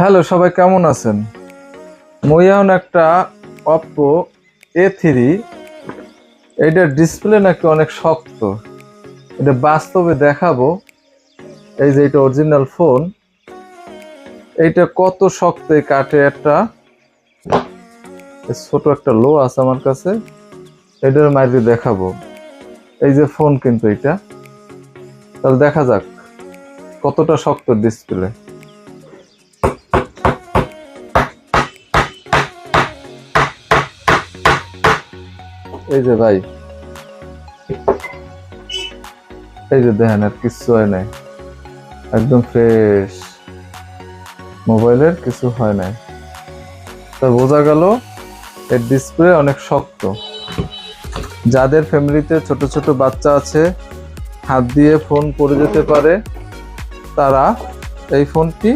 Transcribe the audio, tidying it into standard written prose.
Hello, সবাই কেমন আছেন? মই এখন একটা অপ্পো A3, এইটার ডিসপ্লে নাকি অনেক শক্ত। এটা বাস্তবে দেখাবো। এই যে এটা অরিজিনাল ফোন, এইটা কত শক্ত এই কাঠে। একটা ছোট একটা লো আছে আমার কাছে, এটার মাইরে দেখাবো। এই যে ফোন, কিন্তু এটা তাহলে দেখা যাক কতটা শক্ত ডিসপ্লে। এই যে ভাই, এই যে দেখেন, আর কিছু হয় নাই, একদম ফ্রেশ। মোবাইলের কিছু হয় নাই, তা বোঝা গেল এর ডিসপ্লে অনেক শক্ত। যাদের ফ্যামিলিতে ছোট ছোট বাচ্চা আছে, হাত দিয়ে ফোন পড়ে যেতে পারে, তারা এই ফোনটি